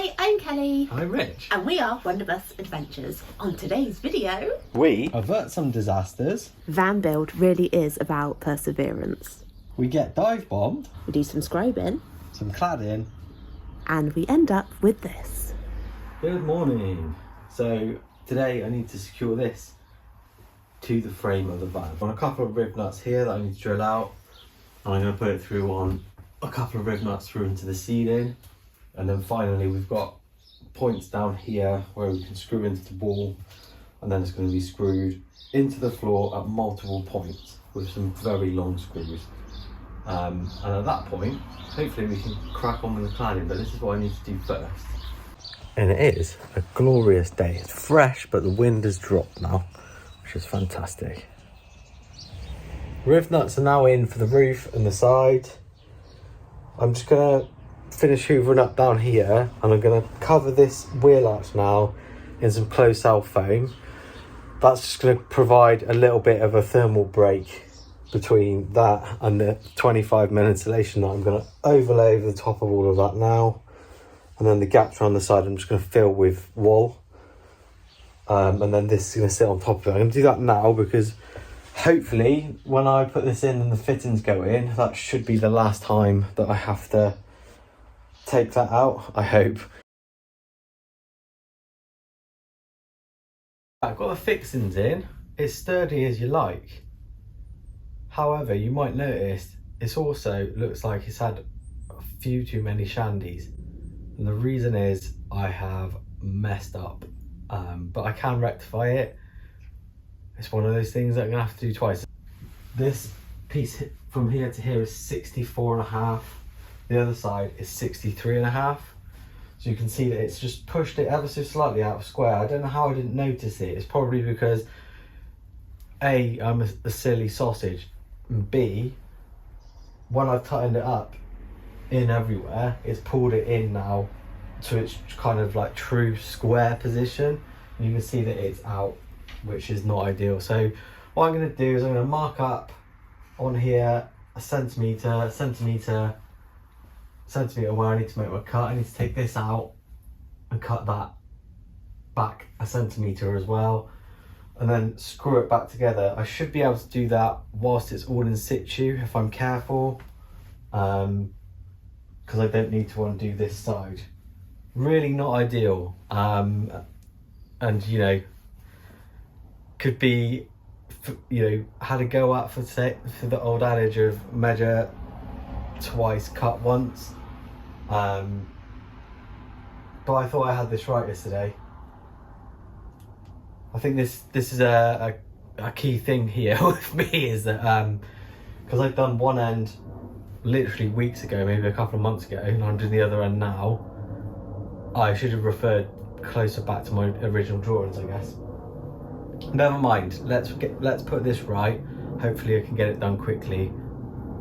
Hi, I'm Kelly. I'm Rich. And we are Wanderbus Adventures. On today's video, We avert some disasters. van build really is about perseverance. We get dive bombed. We do some scribing. Some cladding. And we end up with this. Good morning. So today I need to secure this to the frame of the van. On a couple of rib nuts here that I need to drill out. And I'm going to put it through on a couple of rib nuts through into the ceiling. And then finally we've got points down here where we can screw into the wall, and then it's going to be screwed into the floor at multiple points with some very long screws. And at that point, hopefully we can crack on with the cladding, but this is what I need to do first. And it is a glorious day. It's fresh, but the wind has dropped now, which is fantastic. Rib nuts are now in for the roof and the side. I'm just going to finish hoovering up down here, and I'm going to cover this wheel arch now in some closed cell foam. That's just going to provide a little bit of a thermal break between that and the 25mm insulation that I'm going to overlay over the top of all of that now. And then the gaps around the side I'm just going to fill with wool, and then this is going to sit on top of it. I'm going to do that now because hopefully when I put this in and the fittings go in, that should be the last time that I have to take that out, I hope. I've got the fixings in. It's sturdy as you like. However, you might notice it's also looks like it's had a few too many shandies. And the reason is I have messed up. But I can rectify it. It's one of those things that I'm gonna have to do twice. This piece from here to here is 64.5. The other side is 63.5. So you can see that it's just pushed it ever so slightly out of square. I don't know how I didn't notice it. It's probably because A, I'm a silly sausage, and B, when I've tightened it up in everywhere, it's pulled it in now to its kind of like true square position. And you can see that it's out, which is not ideal. So what I'm going to do is I'm going to mark up on here a centimetre where I need to make my cut. I need to take this out and cut that back a centimetre as well, and then screw it back together. I should be able to do that whilst it's all in situ if I'm careful, because I don't need to undo this side. Really not ideal, and you know, could be, you know, had a go at for the old adage of measure twice, cut once. But I thought I had this right yesterday. I think this is a key thing here with me is that because I've done one end literally weeks ago, maybe a couple of months ago, and I'm doing the other end now, I should have referred closer back to my original drawings, I guess. Never mind, let's put this right. Hopefully I can get it done quickly.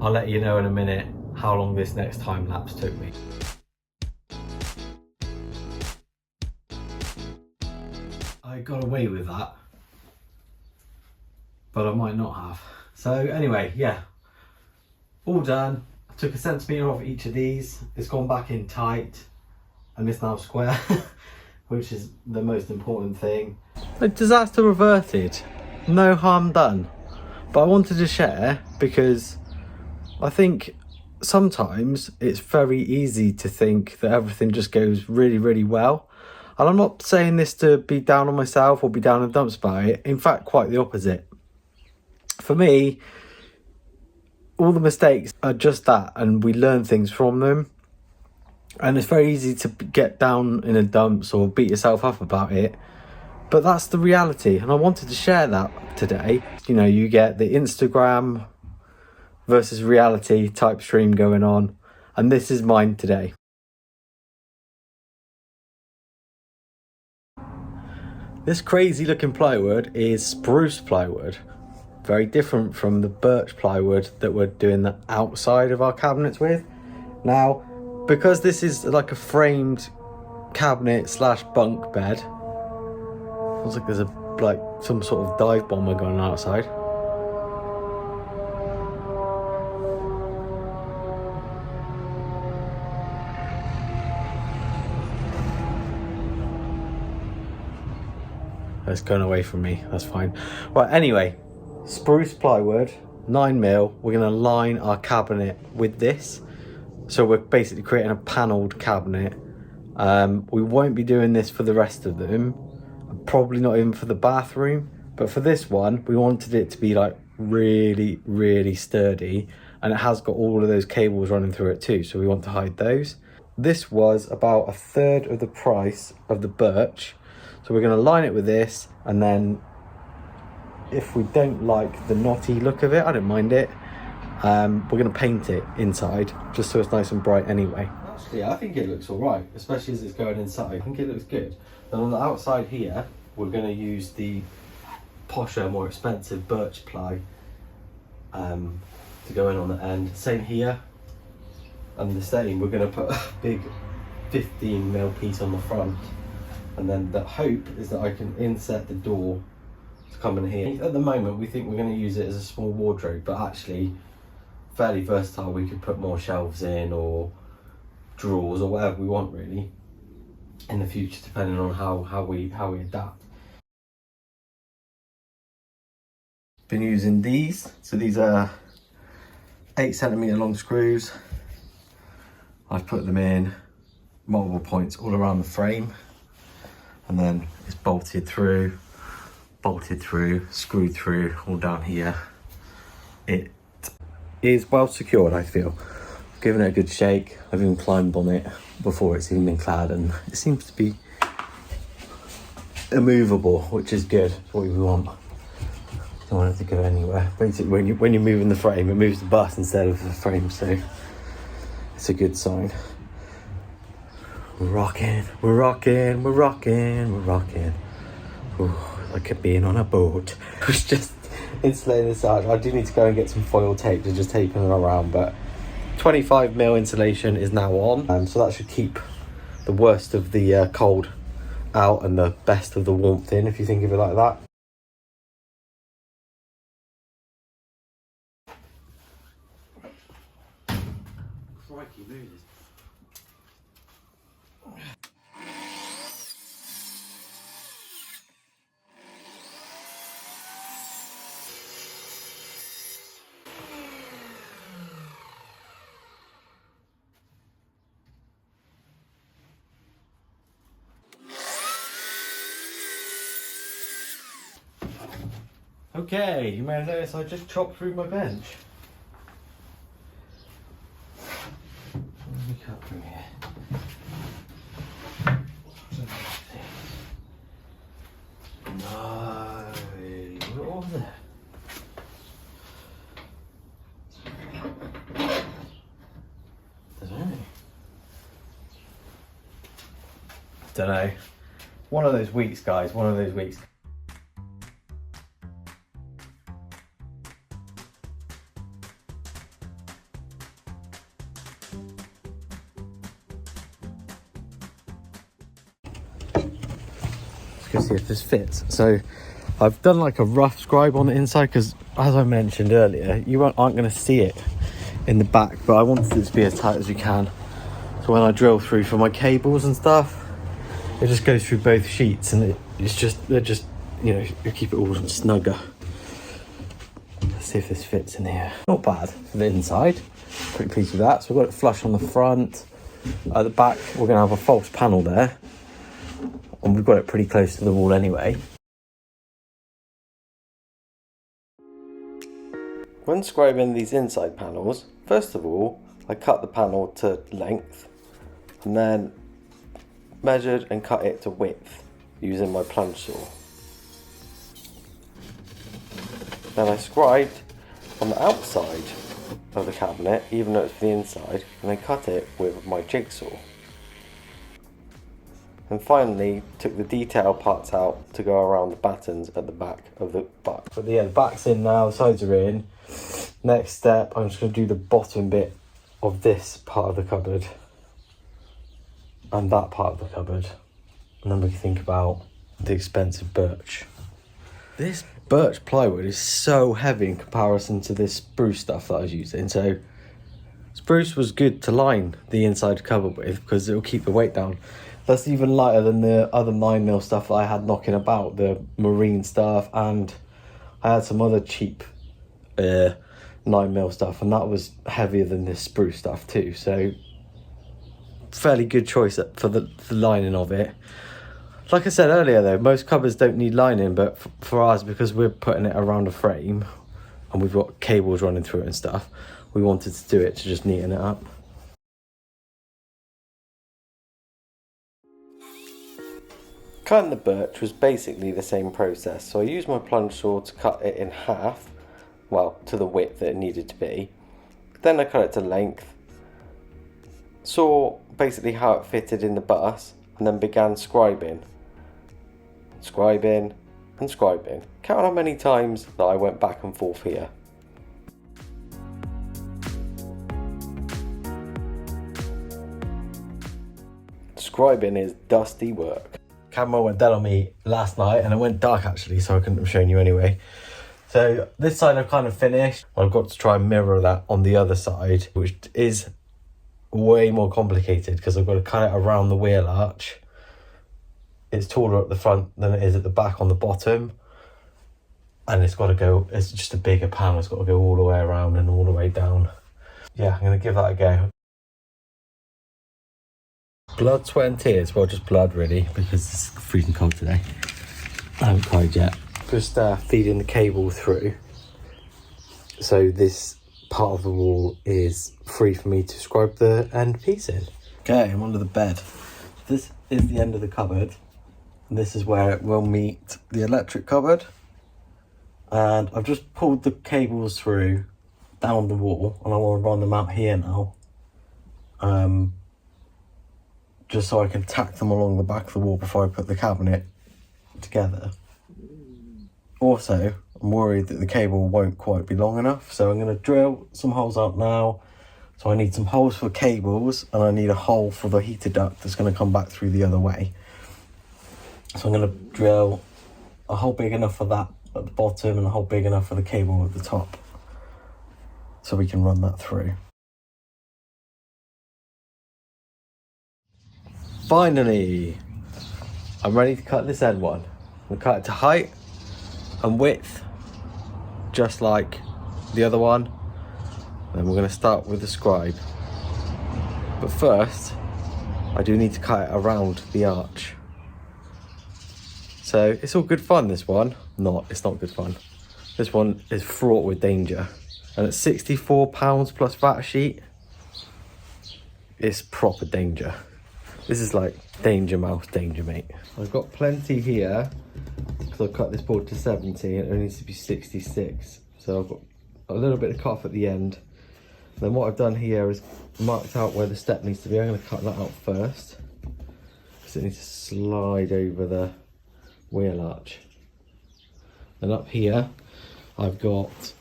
I'll let you know in a minute how long this next time lapse took me. I got away with that, but I might not have. So anyway, yeah, all done. I took a centimetre off each of these. It's gone back in tight and it's now square, which is the most important thing. A disaster averted, no harm done. But I wanted to share because I think sometimes it's very easy to think that everything just goes really, really well. And I'm not saying this to be down on myself or be down in the dumps about it. In fact, quite the opposite. For me, all the mistakes are just that, and we learn things from them. And it's very easy to get down in the dumps or beat yourself up about it. But that's the reality, and I wanted to share that today. You know, you get the Instagram versus reality type stream going on, and this is mine today. This crazy looking plywood is spruce plywood, very different from the birch plywood that we're doing the outside of our cabinets with. Now, because this is like a framed cabinet slash bunk bed, feels like there's like some sort of dive bomber going on outside. It's going away from me. That's fine. Right, anyway, spruce plywood, 9mm. We're going to line our cabinet with this. So we're basically creating a panelled cabinet. We won't be doing this for the rest of them. Probably not even for the bathroom. But for this one, we wanted it to be like really, really sturdy. And it has got all of those cables running through it too. So we want to hide those. This was about 1/3 of the price of the birch. So we're going to line it with this, and then if we don't like the knotty look of it, I don't mind it, we're going to paint it inside just so it's nice and bright anyway. Actually, I think it looks all right, especially as it's going inside. I think it looks good. And on the outside here, we're going to use the posher, more expensive birch ply to go in on the end. Same here. And the same, we're going to put a big 15mm piece on the front, and then the hope is that I can inset the door to come in here. At the moment we think we're going to use it as a small wardrobe, but actually fairly versatile. We could put more shelves in or drawers or whatever we want really in the future, depending on how we adapt. Been using these, so these are 8cm long screws. I've put them in multiple points all around the frame, and then it's bolted through, screwed through, all down here. It is well secured, I feel. I've given it a good shake. I've even climbed on it before it's even been clad, and it seems to be immovable, which is good. It's what we want. Don't want it to go anywhere. Basically, when you're moving the frame, it moves the bus instead of the frame, so it's a good sign. We're rocking, we're rocking, we're rocking, we're rocking. Ooh, like being on a boat. It's just insulating this side. I do need to go and get some foil tape to just tape them around, but 25mm insulation is now on, so that should keep the worst of the cold out and the best of the warmth in, if you think of it like that. Crikey, move this. Okay, you may have noticed I just chopped through my bench. Let me cut through here. No, what was it? Don't know. One of those weeks, guys, one of those weeks. Let's go see if this fits. So I've done like a rough scribe on the inside because, as I mentioned earlier, you aren't going to see it in the back, but I wanted it to be as tight as you can. So when I drill through for my cables and stuff, it just goes through both sheets, and they're just, you know, you keep it all snugger. Let's see if this fits in here. Not bad for the inside. Pretty pleased with that. So we've got it flush on the front. At the back, we're going to have a false panel there, and we've got it pretty close to the wall anyway. When scribing these inside panels, first of all, I cut the panel to length, and then measured and cut it to width using my plunge saw. Then I scribed on the outside of the cabinet, even though it's for the inside, and then cut it with my jigsaw. And finally took the detail parts out to go around the battens at the back of the buck. But yeah, the back's in now, the sides are in. Next step, I'm just going to do the bottom bit of this part of the cupboard and that part of the cupboard, and then we can think about the expensive birch. This birch plywood is so heavy in comparison to this spruce stuff that I was using. So spruce was good to line the inside cupboard with because it will keep the weight down. That's even lighter than the other 9mm stuff that I had knocking about, the marine stuff, and I had some other cheap 9mm stuff, and that was heavier than this spruce stuff too. So fairly good choice for the lining of it. Like I said earlier though, most cupboards don't need lining, but for ours, because we're putting it around a frame and we've got cables running through it and stuff, we wanted to do it to just neaten it up. Cutting the birch was basically the same process. So I used my plunge saw to cut it in half, well, to the width that it needed to be. Then I cut it to length, saw basically how it fitted in the bus, and then began scribing. Scribing and scribing. Count how many times that I went back and forth here. Scribing is dusty work. Camera went dead on me last night and it went dark actually, so I couldn't have shown you anyway. So this side I've kind of finished. I've got to try and mirror that on the other side, which is way more complicated because I've got to cut it around the wheel arch. It's taller at the front than it is at the back on the bottom, and it's got to go, it's just a bigger panel, it's got to go all the way around and all the way down. Yeah, I'm going to give that a go. Blood, sweat and tears, well just blood really, because it's freezing cold today. I haven't cried yet. Just feeding the cable through, so this part of the wall is free for me to scribe the end piece in. Okay, I'm under the bed. This is the end of the cupboard, and this is where it will meet the electric cupboard. And I've just pulled the cables through down the wall, and I want to run them out here now. Just so I can tack them along the back of the wall before I put the cabinet together. Also, I'm worried that the cable won't quite be long enough, so I'm going to drill some holes out now. So I need some holes for cables, and I need a hole for the heater duct that's going to come back through the other way. So I'm going to drill a hole big enough for that at the bottom and a hole big enough for the cable at the top, so we can run that through. Finally, I'm ready to cut this end one. I'm going to cut it to height and width, just like the other one. Then we're going to start with the scribe. But first, I do need to cut it around the arch. So it's all good fun, this one. It's not good fun. This one is fraught with danger. And it's £64 plus VAT sheet. It's proper danger. This is like danger mouse, danger mate. I've got plenty here because I've cut this board to 70 and it needs to be 66. So I've got a little bit of cut off at the end. Then what I've done here is marked out where the step needs to be. I'm going to cut that out first because it needs to slide over the wheel arch. And up here I've got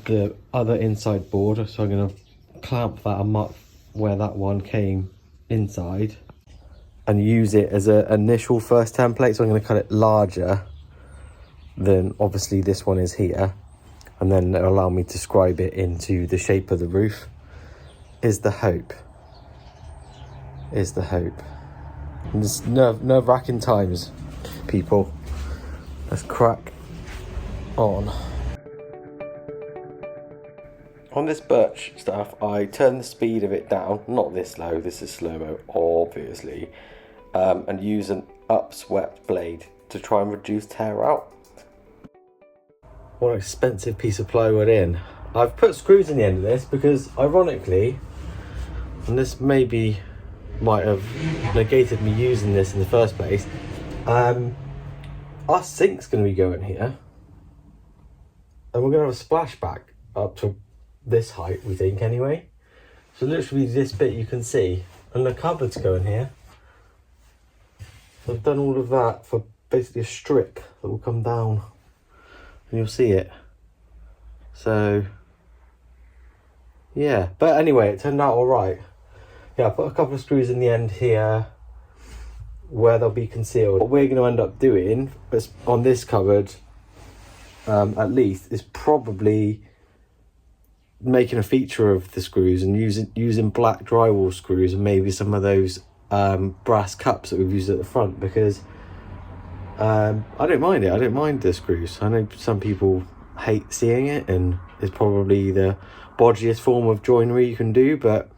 the other inside board, so I'm going to clamp that and mark where that one came inside and use it as an initial first template. So I'm going to cut it larger than obviously this one is here, and then it'll allow me to scribe it into the shape of the roof. Is the hope. Is the hope. And it's nerve-wracking times, people. Let's crack on. On this birch stuff, I turned the speed of it down, not this low, this is slow-mo, obviously, and use an upswept blade to try and reduce tear out. What an expensive piece of plywood in. I've put screws in the end of this because, ironically, and this maybe might have negated me using this in the first place, our sink's going to be going here, and we're going to have a splashback up to this height, we think, anyway. So literally this bit you can see, and the cupboard's going here. So I've done all of that for basically a strip that will come down and you'll see it. So yeah, but anyway, it turned out all right. Yeah, I put a couple of screws in the end here where they'll be concealed. What we're going to end up doing on this cupboard, at least, is probably making a feature of the screws and using black drywall screws and maybe some of those brass cups that we've used at the front, because I don't mind it. I don't mind the screws. I know some people hate seeing it, and it's probably the bodgiest form of joinery you can do, but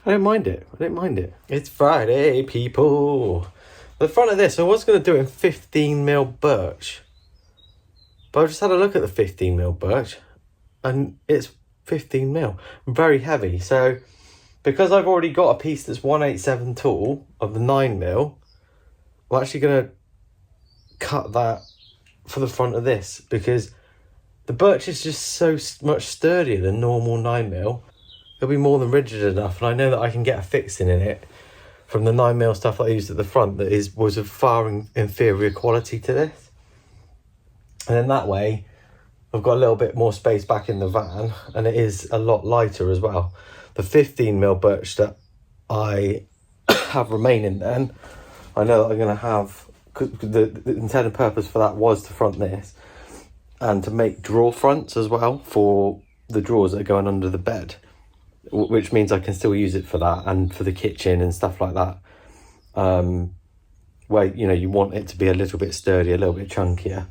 I don't mind it. I don't mind it. It's Friday, people. The front of this, I was going to do it in 15mm birch, but I just had a look at the 15mm birch, and it's 15mm, very heavy. So because I've already got a piece that's 1/87 tall of the 9mm, I'm actually going to cut that for the front of this, because the birch is just so much sturdier than normal 9mm. It'll be more than rigid enough, and I know that I can get a fixing in it from the 9mm stuff that I used at the front that was of far inferior quality to this. And then that way I've got a little bit more space back in the van, and it is a lot lighter as well. The 15mm birch that I have remaining, then I know that I'm going to have, because the intended purpose for that was to front this and to make drawer fronts as well for the drawers that are going under the bed, which means I can still use it for that and for the kitchen and stuff like that, where you want it to be a little bit sturdier, a little bit chunkier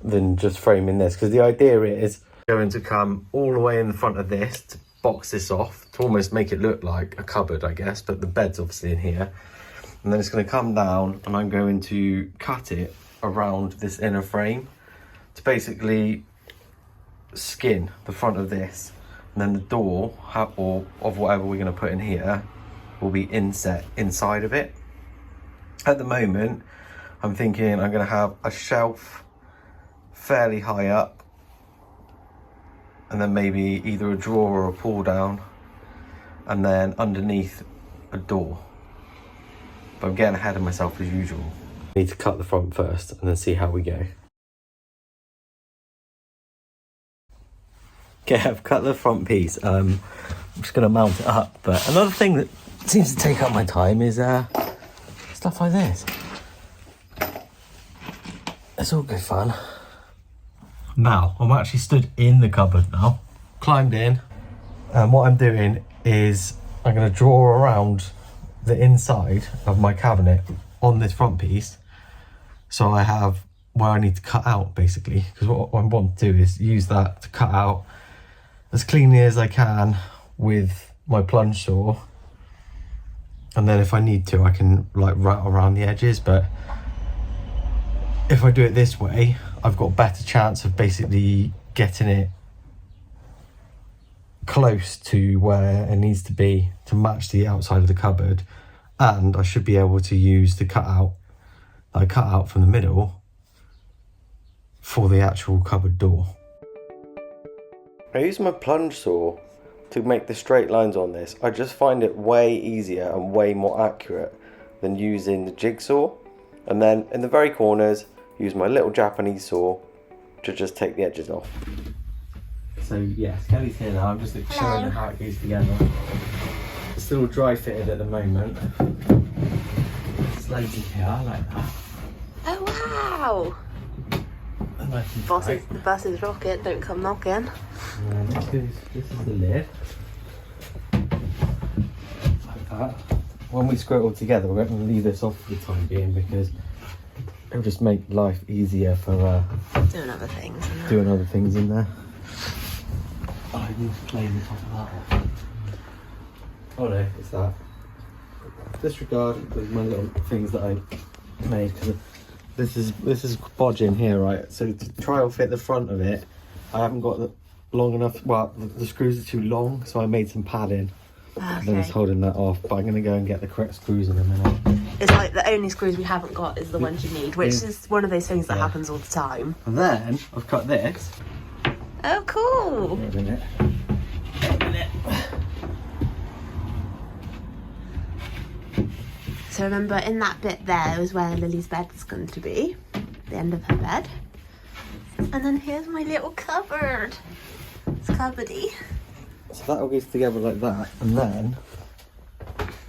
than just framing this, because the idea is going to come all the way in the front of this to box this off to almost make it look like a cupboard, I guess, but the bed's obviously in here, and then it's going to come down, and I'm going to cut it around this inner frame to basically skin the front of this. And then the door, or of whatever we're going to put in here, will be inset inside of it. At the moment, I'm thinking I'm going to have a shelf fairly high up, and then maybe either a drawer or a pull down, and then underneath a door. But I'm getting ahead of myself as usual. I need to cut the front first and then see how we go. Okay, I've cut the front piece. I'm just going to mount it up. But another thing that seems to take up my time is stuff like this. It's all good fun. Now, I'm actually stood in the cupboard now. Climbed in. And what I'm doing is I'm going to draw around the inside of my cabinet on this front piece. So I have where I need to cut out, basically. Because what I want to do is use that to cut out as cleanly as I can with my plunge saw, and then if I need to I can like rat around the edges. But if I do it this way, I've got a better chance of basically getting it close to where it needs to be to match the outside of the cupboard, and I should be able to use the cutout that I cut out from the middle for the actual cupboard door. I use my plunge saw to make the straight lines on this. I just find it way easier and way more accurate than using the jigsaw. And then in the very corners, use my little Japanese saw to just take the edges off. So yes, Kelly's here now. I'm just showing her how it goes together. It's still dry fitted at the moment. Sliding here, I like that. Oh wow! The bus is rocket, don't come knocking. And this is the lid. Like that. When we screw it all together, we're going to leave this off for the time being, because it'll just make life easier for doing other things. Doing other things in there. Oh, I need to clean the top of that off. Oh no, it's that. Disregard my little things that I made, because this is bodging here, right? So to try and fit the front of it, I haven't got the long enough. Well, the screws are too long, so I made some padding. Okay. Then it's holding that off. But I'm going to go and get the correct screws in a minute. It's like the only screws we haven't got is the ones you need, which is one of those things that happens all the time. And then I've cut this. Oh, cool! Wait a minute. So remember, in that bit there is where Lily's bed's going to be, the end of her bed. And then here's my little cupboard. It's cupboardy. So that all goes together like that, and then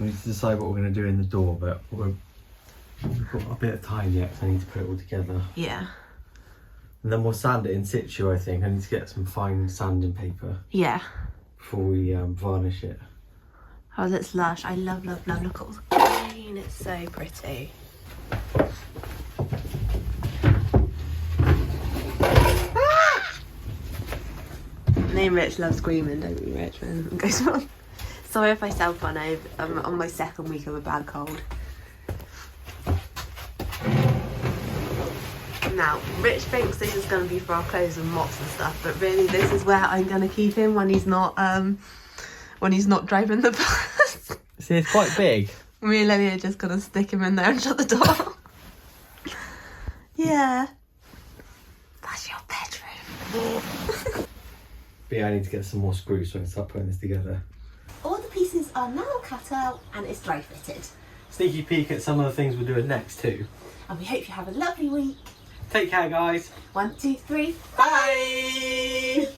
we need to decide what we're going to do in the door, but we've got a bit of time yet, so I need to put it all together. Yeah. And then we'll sand it in situ, I think. I need to get some fine sanding paper. Yeah. Before we varnish it. Oh, that's lush. I love, love, love. Look at all the green. It's so pretty. Ah! Me and Rich love screaming, don't we, Rich? When it goes wrong. Sorry if I sound funny. I'm on my second week of a bad cold. Now, Rich thinks this is going to be for our clothes and mops and stuff, but really this is where I'm going to keep him when he's not driving the bus. See, it's quite big. Me and Lily are just going to stick him in there and shut the door. Yeah. That's your bedroom. But yeah, I need to get some more screws so I can start putting this together. All the pieces are now cut out and it's dry fitted. Sneaky peek at some of the things we're doing next too. And we hope you have a lovely week. Take care, guys. 1, 2, 3, bye!